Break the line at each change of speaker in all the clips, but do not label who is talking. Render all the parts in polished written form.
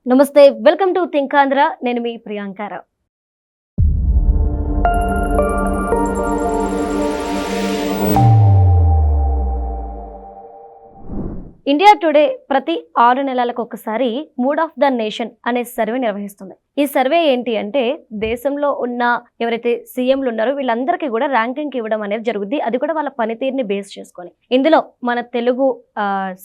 నమస్తే, welcome to think Andhra. నేను మీ Priyanka Rao. India today ప్రతి 6 నెలలకు ఒకసారి మూడ్ ఆఫ్ ద నేషన్ అనే సర్వే నిర్వహిస్తుంది. ఈ సర్వే ఏంటి అంటే దేశంలో ఉన్న ఎవరైతే సీఎంలు ఉన్నారో వీళ్ళందరికీ కూడా ర్యాంకింగ్ ఇవ్వడం అనేది జరుగుద్ది. అది కూడా వాళ్ళ పనితీరుని బేస్ చేసుకొని. ఇందులో మన తెలుగు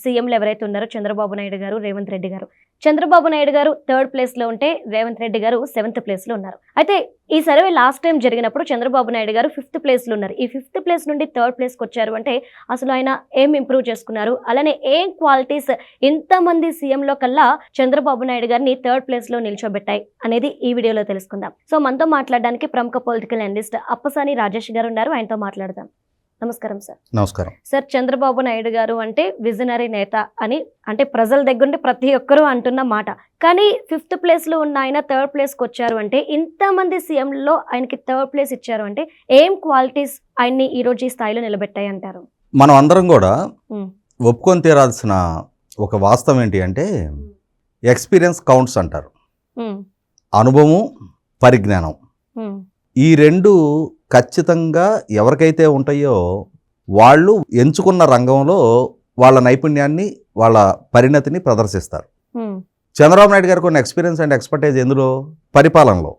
సీఎంలు ఎవరైతే ఉన్నారో చంద్రబాబు నాయుడు గారు, రేవంత్ రెడ్డి గారు. చంద్రబాబు నాయుడు గారు 3rd ప్లేస్లో ఉంటే రేవంత్ రెడ్డి గారు 7th ప్లేస్లో ఉన్నారు. అయితే ఈ సర్వే లాస్ట్ టైం జరిగినప్పుడు చంద్రబాబు నాయుడు గారు 5th ప్లేస్లో ఉన్నారు. ఈ 5th ప్లేస్ నుండి 3rd ప్లేస్కి వచ్చారు అంటే అసలు ఆయన ఏం ఇంప్రూవ్ చేసుకున్నారు, అలానే ఏం క్వాలిటీస్ ఇంతమంది సీఎంలో కల్లా చంద్రబాబు నాయుడు గారిని 3rd ప్లేస్లో నిల్చోబెట్టాయి అనేది ఈ వీడియోలో తెలుసుకుందాం. సో మనతో మాట్లాడడానికి ప్రముఖ పొలిటికల్ అనలిస్ట్ అప్పసాని రాజేష్ గారు ఉన్నారు. ఆయనతో మాట్లాడదాం. నమస్కారం సార్.
నమస్కారం
సార్. చంద్రబాబు నాయుడు గారు అంటే విజనరీ నేత అని అంటే ప్రజల దగ్గర ప్రతి ఒక్కరూ అంటున్న మాట. కానీ 5th ప్లేస్లో ఉన్న ఆయన 3rd ప్లేస్కి వచ్చారు అంటే ఇంతమంది సీఎంలలో ఆయనకి 3rd ప్లేస్ ఇచ్చారు అంటే ఏం క్వాలిటీస్ ఆయన్ని ఈ రోజు ఈ స్థాయిలో నిలబెట్టాయి అంటారు?
మనం అందరం కూడా ఒప్పుకొని తీరాల్సిన ఒక వాస్తవం ఏంటి అంటే ఎక్స్పీరియన్స్ కౌంట్స్ అంటారు. అనుభవం, పరిజ్ఞానం, ఈ రెండు ఖచ్చితంగా ఎవరికైతే ఉంటాయో వాళ్ళు ఎంచుకున్న రంగంలో వాళ్ళ నైపుణ్యాన్ని, వాళ్ళ పరిణతిని ప్రదర్శిస్తారు. చంద్రబాబు నాయుడు గారికి ఉన్న ఎక్స్పీరియన్స్ అండ్ ఎక్స్పర్టైజ్ ఎందులో? పరిపాలనలో.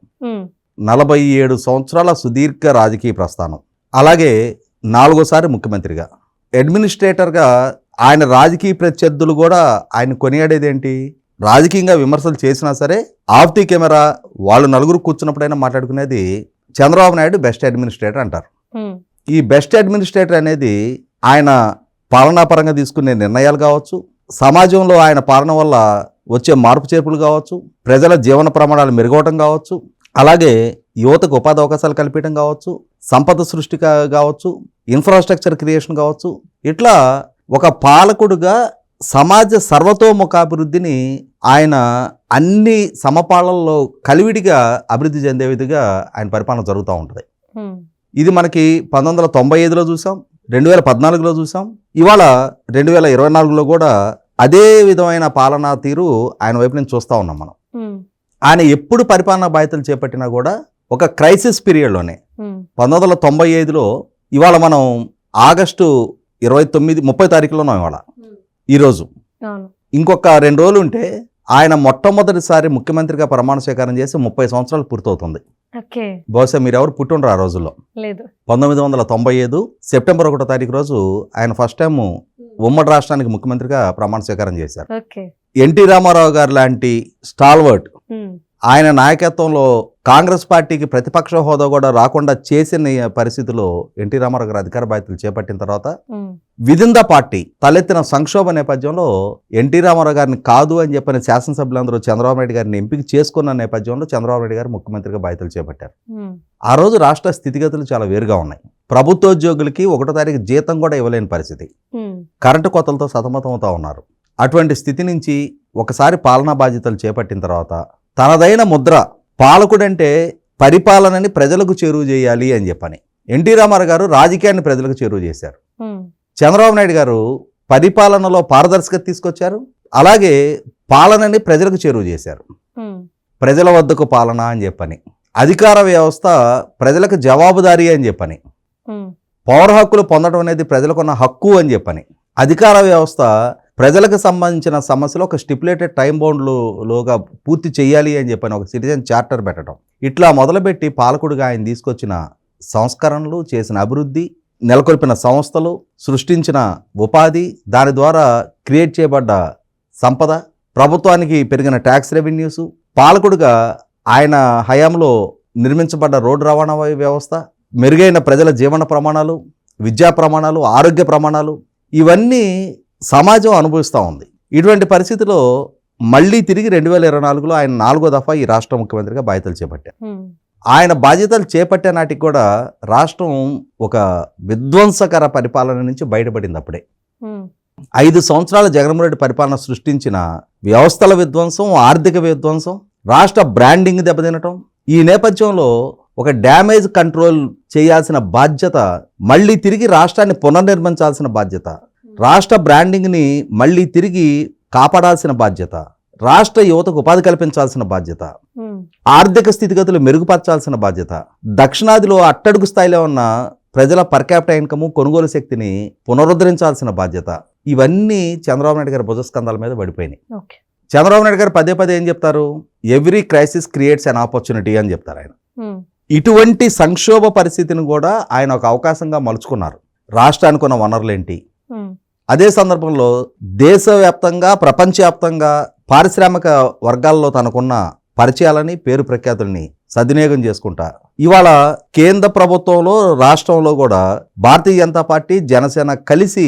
47 సంవత్సరాల సుదీర్ఘ రాజకీయ ప్రస్థానం, అలాగే 4వసారి ముఖ్యమంత్రిగా, అడ్మినిస్ట్రేటర్గా. ఆయన రాజకీయ ప్రత్యర్థులు కూడా ఆయన కొనియాడేది ఏంటి? రాజకీయంగా విమర్శలు చేసినా సరే ఆఫ్ ది కెమెరా వాళ్ళు నలుగురు కూర్చున్నప్పుడైనా మాట్లాడుకునేది చంద్రబాబు నాయుడు బెస్ట్ అడ్మినిస్ట్రేటర్ అంటారు. ఈ బెస్ట్ అడ్మినిస్ట్రేటర్ అనేది ఆయన పాలనాపరంగా తీసుకునే నిర్ణయాలు కావచ్చు, సమాజంలో ఆయన పాలన వల్ల వచ్చే మార్పు చేర్పులు కావచ్చు, ప్రజల జీవన ప్రమాణాలు మెరుగవటం కావచ్చు, అలాగే యువతకు ఉపాధి అవకాశాలు కల్పించడం కావచ్చు, సంపద సృష్టి కావచ్చు, ఇన్ఫ్రాస్ట్రక్చర్ క్రియేషన్ కావచ్చు. ఇట్లా ఒక పాలకుడుగా సమాజ సర్వతోముఖాభివృద్ధిని ఆయన అన్ని సమపాలనలో కలివిడిగా అభివృద్ధి చెందే విధంగా ఆయన పరిపాలన జరుగుతూ ఉంటుంది. ఇది మనకి 1995లో చూసాం, 2014లో చూసాం, ఇవాళ 2024లో కూడా అదే విధమైన పాలనా తీరు ఆయన వైపు నుంచి చూస్తూ ఉన్నాం మనం. ఆయన ఎప్పుడు పరిపాలనా బాధ్యతలు చేపట్టినా కూడా ఒక క్రైసిస్ పీరియడ్లోనే 1995లో, ఇవాళ మనం ఆగస్టు 30 తారీఖులో ఉన్నాం ఇవాళ. ఈరోజు ఇంకొక 2 రోజులు ఉంటే ఆయన మొట్టమొదటిసారి ముఖ్యమంత్రిగా ప్రమాణ స్వీకారం చేసి 30 సంవత్సరాలు పూర్తవుతుంది. బహుశా మీరెవరు పుట్టుండ్రు ఆ రోజుల్లో. 1995 సెప్టెంబర్ 1వ తారీఖు రోజు ఆయన ఫస్ట్ టైం ఉమ్మడి రాష్ట్రానికి ముఖ్యమంత్రిగా ప్రమాణ స్వీకారం చేశారు. ఎన్టీ రామారావు గారు లాంటి స్టాల్వర్ట్ ఆయన నాయకత్వంలో కాంగ్రెస్ పార్టీకి ప్రతిపక్ష హోదా కూడా రాకుండా చేసిన పరిస్థితిలో ఎన్టీ రామారావు గారు అధికార బాధ్యతలు చేపట్టిన తర్వాత విదిన్ ద పార్టీ తలెత్తిన సంక్షోభ నేపథ్యంలో ఎన్టీ రామారావు గారిని కాదు అని చెప్పిన శాసనసభ్యులందరూ చంద్రబాబు నాయుడు గారిని ఎంపిక చేసుకున్న నేపథ్యంలో చంద్రబాబు నాయుడు గారు ముఖ్యమంత్రిగా బాధ్యతలు చేపట్టారు. ఆ రోజు రాష్ట్ర స్థితిగతులు చాలా వేరుగా ఉన్నాయి. ప్రభుత్వోద్యోగులకి 1వ తారీఖు జీతం కూడా ఇవ్వలేని పరిస్థితి, కరెంటు కోతలతో సతమతం అవుతా ఉన్నారు. అటువంటి స్థితి నుంచి ఒకసారి పాలనా బాధ్యతలు చేపట్టిన తర్వాత తనదైన ముద్ర, పాలకుడంటే పరిపాలనని ప్రజలకు చేరువ చేయాలి అని చెప్పని ఎన్టీ రామారావు గారు రాజకీయాన్ని ప్రజలకు చేరువ చేశారు. చంద్రబాబు నాయుడు గారు పరిపాలనలో పారదర్శకత తీసుకొచ్చారు, అలాగే పాలనని ప్రజలకు చేరువ చేశారు. ప్రజల వద్దకు పాలన అని చెప్పని, అధికార వ్యవస్థ ప్రజలకు జవాబుదారీ అని చెప్పని, పౌర హక్కులు పొందడం అనేది ప్రజలకున్న హక్కు అని చెప్పని, అధికార వ్యవస్థ ప్రజలకు సంబంధించిన సమస్యలు ఒక స్టిపులేటెడ్ టైం బౌండ్లోగా పూర్తి చేయాలి అని చెప్పని ఒక సిటిజన్ చార్టర్ పెట్టడం, ఇట్లా మొదలుపెట్టి పాలకుడిగా ఆయన తీసుకొచ్చిన సంస్కరణలు, చేసిన అభివృద్ధి, నెలకొల్పిన సంస్థలు, సృష్టించిన ఉపాధి, దాని ద్వారా క్రియేట్ చేయబడ్డ సంపద, ప్రభుత్వానికి పెరిగిన ట్యాక్స్ రెవెన్యూస్, పాలకుడిగా ఆయన హయాంలో నిర్మించబడ్డ రోడ్డు రవాణా వ్యవస్థ, మెరుగైన ప్రజల జీవన ప్రమాణాలు, విద్యా ప్రమాణాలు, ఆరోగ్య ప్రమాణాలు, ఇవన్నీ సమాజం అనుభవిస్తూ ఉంది. ఇటువంటి పరిస్థితిలో మళ్ళీ తిరిగి 2024లో ఆయన 4వ దఫా ఈ రాష్ట్ర ముఖ్యమంత్రిగా బాధ్యతలు చేపట్టారు. ఆయన బాధ్యతలు చేపట్టే నాటికి కూడా రాష్ట్రం ఒక విధ్వంసకర పరిపాలన నుంచి బయటపడింది. అప్పుడే 5 సంవత్సరాల జగన్మోహన్ రెడ్డి పరిపాలన సృష్టించిన వ్యవస్థల విధ్వంసం, ఆర్థిక విధ్వంసం, రాష్ట్ర బ్రాండింగ్ దెబ్బతినటం, ఈ నేపథ్యంలో ఒక డ్యామేజ్ కంట్రోల్ చేయాల్సిన బాధ్యత, మళ్ళీ తిరిగి రాష్ట్రాన్ని పునర్నిర్మించాల్సిన బాధ్యత, రాష్ట్ర బ్రాండింగ్ని మళ్ళీ తిరిగి కాపాడాల్సిన బాధ్యత, రాష్ట్ర యువతకు ఉపాధి కల్పించాల్సిన బాధ్యత,
ఉమ్,
ఆర్థిక స్థితిగతులు మెరుగుపరచాల్సిన బాధ్యత, దక్షిణాదిలో అట్టడుగు స్థాయిలో ఉన్న ప్రజల పర్ క్యాపిటల్ ఇన్కమ్ కొనుగోలు శక్తిని పునరుద్ధరించాల్సిన బాధ్యత, ఇవన్నీ చంద్రబాబు నాయుడు గారి భుజస్కంధాల మీద పడిపోయినాయి.
ఓకే.
చంద్రబాబు నాయుడు గారు పదే పదే ఏం చెప్తారు? Every crisis creates an opportunity అని చెప్తారు ఆయన.
ఉమ్,
ఇటువంటి సంక్షోభ పరిస్థితిని కూడా ఆయన ఒక అవకాశంగా మలుచుకున్నారు. రాష్ట్రానికి ఉన్న వనరులేంటి,
ఉమ్,
అదే సందర్భంలో దేశవ్యాప్తంగా ప్రపంచవ్యాప్తంగా పారిశ్రామిక వర్గాల్లో తనకున్న పరిచయాలని పేరు ప్రఖ్యాతుల్ని సద్వినియోగం చేసుకుంటా ఇవాళ కేంద్ర ప్రభుత్వంలో రాష్ట్రంలో కూడా భారతీయ జనతా పార్టీ జనసేన కలిసి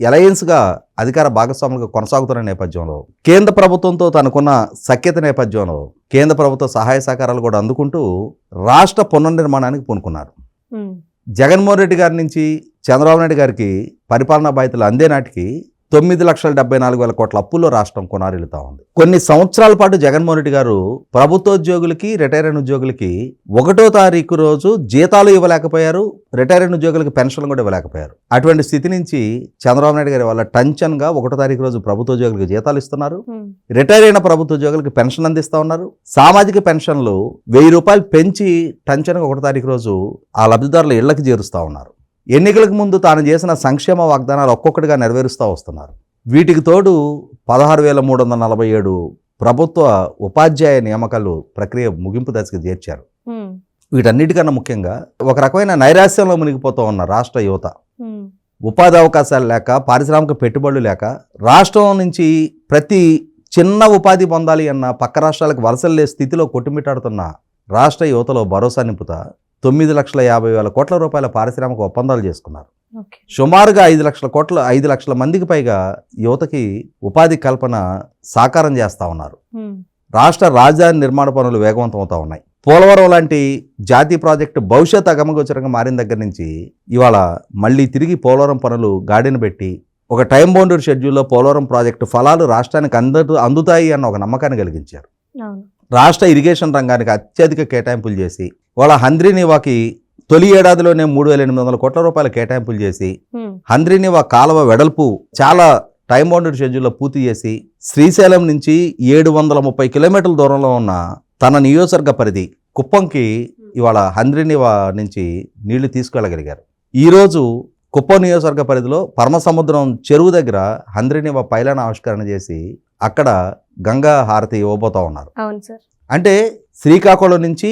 అలయన్స్గా అధికార భాగస్వాములుగా కొనసాగుతున్న నేపథ్యంలో కేంద్ర ప్రభుత్వంతో తనకున్న సఖ్యత నేపథ్యంలో కేంద్ర ప్రభుత్వ సహాయ సహకారాలు కూడా అందుకుంటూ రాష్ట్ర పునర్నిర్మాణానికి పూనుకున్నారు.
ఉమ్,
జగన్మోహన్ రెడ్డి గారి నుంచి చంద్రబాబు నాయుడు గారికి పరిపాలనా బాధ్యతలు అందే నాటికి 9,74,000 కోట్ల అప్పుల్లో రాష్ట్రం కొనారిల్లుతా ఉంది. కొన్ని సంవత్సరాల పాటు జగన్మోహన్ రెడ్డి గారు ప్రభుత్వోద్యోగులకి, రిటైర్ అయిన ఉద్యోగులకి 1వ తారీఖు రోజు జీతాలు ఇవ్వలేకపోయారు, రిటైర్ అయిన ఉద్యోగులకి పెన్షన్లు కూడా ఇవ్వలేకపోయారు. అటువంటి స్థితి నుంచి చంద్రబాబు నాయుడు గారి వల్ల టెన్షన్గా 1వ తారీఖు రోజు ప్రభుత్వోద్యోగులకు జీతాలు ఇస్తున్నారు,
ఉమ్,
రిటైర్ అయిన ప్రభుత్వోద్యోగులకి పెన్షన్ అందిస్తూ ఉన్నారు. సామాజిక పెన్షన్లు 1,000 రూపాయలు పెంచి టెన్షన్గా 1వ తారీఖు రోజు ఆ లబ్ధిదారుల ఇళ్లకు చేరుస్తూ ఉన్నారు. ఎన్నికలకు ముందు తాను చేసిన సంక్షేమ వాగ్దానాలు ఒక్కొక్కటిగా నెరవేరుస్తూ వస్తున్నారు. వీటికి తోడు 16,347 ప్రభుత్వ ఉపాధ్యాయ నియామకాలు ప్రక్రియ ముగింపు దశకు చేర్చారు.
ఉమ్,
వీటన్నిటికన్నా ముఖ్యంగా ఒక రకమైన నైరాశ్యంలో మునిగిపోతూ ఉన్న రాష్ట్ర యువత
ఉమ్,
ఉపాధి అవకాశాలు లేక, పారిశ్రామిక పెట్టుబడులు లేక, రాష్ట్రం నుంచి ప్రతి చిన్న ఉపాధి పొందాలి అన్న పక్క రాష్ట్రాలకు వలసలే స్థితిలో కొట్టుమిట్టాడుతున్న రాష్ట్ర యువతలో భరోసా నింపుతా 9,50,000 కోట్ల రూపాయల పారిశ్రామిక ఒప్పందాలు చేసుకున్నారు.
ఓకే.
సుమారుగా 5 లక్షల మందికి పైగా యువతకి ఉపాధి కల్పన సాకారం చేస్తూ ఉన్నారు.
ఉమ్,
రాష్ట్ర రాజధాని నిర్మాణ పనులు వేగవంతం అవుతూ ఉన్నాయి. పోలవరం లాంటి జాతీయ ప్రాజెక్టు భవిష్యత్ అగమగోచరంగా మారిన దగ్గర నుంచి ఇవాళ మళ్ళీ తిరిగి పోలవరం పనులు గాడిన పెట్టి ఒక టైం బౌండెడ్ షెడ్యూల్లో పోలవరం ప్రాజెక్టు ఫలాలు రాష్ట్రానికి అందుతాయి అన్న ఒక నమ్మకాన్ని కలిగించారు.
అవును.
రాష్ట్ర ఇరిగేషన్ రంగానికి అత్యధిక కేటాయింపులు చేసి వాళ్ళ హంద్రీనివాకి తొలి ఏడాదిలోనే 3,800 కోట్ల రూపాయల కేటాయింపులు చేసి
ఉమ్,
హంద్రీనివా కాలువ వెడల్పు చాలా టైం బౌండెడ్ షెడ్యూల్లో పూర్తి చేసి శ్రీశైలం నుంచి 730 కిలోమీటర్ల దూరంలో ఉన్న తన నియోజకవర్గ పరిధి కుప్పంకి ఇవాళ హంద్రీనివా నుంచి నీళ్లు తీసుకెళ్ళగలిగారు. ఈరోజు కుప్పం నియోజకవర్గ పరిధిలో పరమసముద్రం చెరువు దగ్గర హంద్రీనివా పైలాన్ ఆవిష్కరణ చేసి అక్కడ గంగా హారతి ఇవ్వబోతూ ఉన్నారు.
అవును సార్.
అంటే శ్రీకాకుళం నుంచి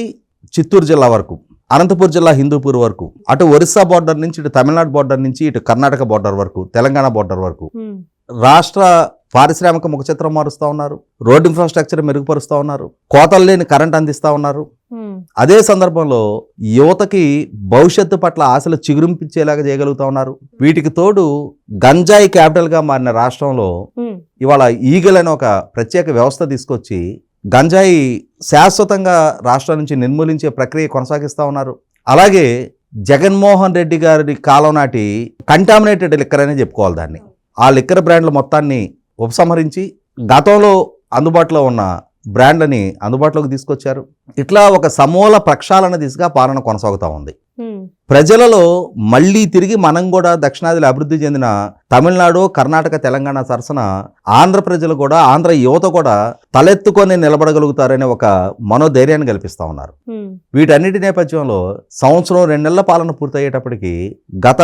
చిత్తూరు జిల్లా వరకు, అనంతపూర్ జిల్లా హిందూపూర్ వరకు, అటు ఒరిస్సా బోర్డర్ నుంచి ఇటు తమిళనాడు బోర్డర్ నుంచి ఇటు కర్ణాటక బోర్డర్ వరకు, తెలంగాణ బోర్డర్ వరకు
ఉమ్,
రాష్ట్ర పారిశ్రామిక ముఖచిత్రం మారుస్తూ ఉన్నారు. రోడ్ ఇన్ఫ్రాస్ట్రక్చర్ మెరుగుపరుస్తూ ఉన్నారు. కోతలు లేని కరెంట్ అందిస్తూ ఉన్నారు.
ఉమ్,
అదే సందర్భంలో యువతకి భవిష్యత్తు పట్ల ఆశలు చిగురింపించేలాగా చేయగలుగుతా ఉన్నారు. వీటికి తోడు గంజాయి క్యాపిటల్గా మారిన రాష్ట్రంలో
ఉమ్,
ఇవాళ ఈగల్ అనే ఒక ప్రత్యేక వ్యవస్థ తీసుకొచ్చి గంజాయి శాశ్వతంగా రాష్ట్రం నుంచి నిర్మూలించే ప్రక్రియ కొనసాగిస్తూ ఉన్నారు. అలాగే జగన్మోహన్ రెడ్డి గారి కాలం నాటి కంటామినేటెడ్ లిక్కర్ అనే చెప్పుకోవాలి దాన్ని. ఆ లిక్కర్ బ్రాండ్ల మొత్తాన్ని ఉపసంహరించి గతంలో అందుబాటులో ఉన్న బ్రాండ్లని అందుబాటులోకి తీసుకొచ్చారు. ఇట్లా ఒక సమూల ప్రక్షాళన దిశగా పాలన కొనసాగుతూ ఉంది.
ఉమ్,
ప్రజలలో మళ్ళీ తిరిగి మనం కూడా దక్షిణాదిలో అభివృద్ధి చెందిన తమిళనాడు, కర్ణాటక, తెలంగాణ సరసన ఆంధ్ర ప్రజలు కూడా, ఆంధ్ర యువత కూడా తలెత్తుకొని నిలబడగలుగుతారనే ఒక మనోధైర్యాన్ని కల్పిస్తూ ఉన్నారు.
ఉమ్,
వీటన్నిటి నేపథ్యంలో సంవత్సరం 2 నెలల పాలన పూర్తయ్యేటప్పటికి గత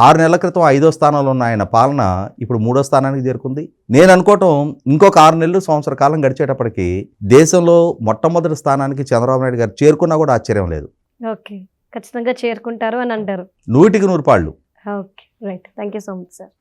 6 నెలల క్రితం 5వ స్థానంలో ఉన్న ఆయన పాలన ఇప్పుడు 3వ స్థానానికి చేరుకుంది. నేను అనుకోవటం ఇంకొక 6 నెలలు, సంవత్సర కాలం గడిచేటప్పటికి దేశంలో మొట్టమొదటి స్థానానికి చంద్రబాబు నాయుడు గారు చేరుకున్నా కూడా ఆశ్చర్యం లేదు.
ఓకే. ఖచ్చితంగా చేరుకుంటారు అని అంటారు.
100కి 100 పాళ్ళు.
Okay, right. Thank you so much sir.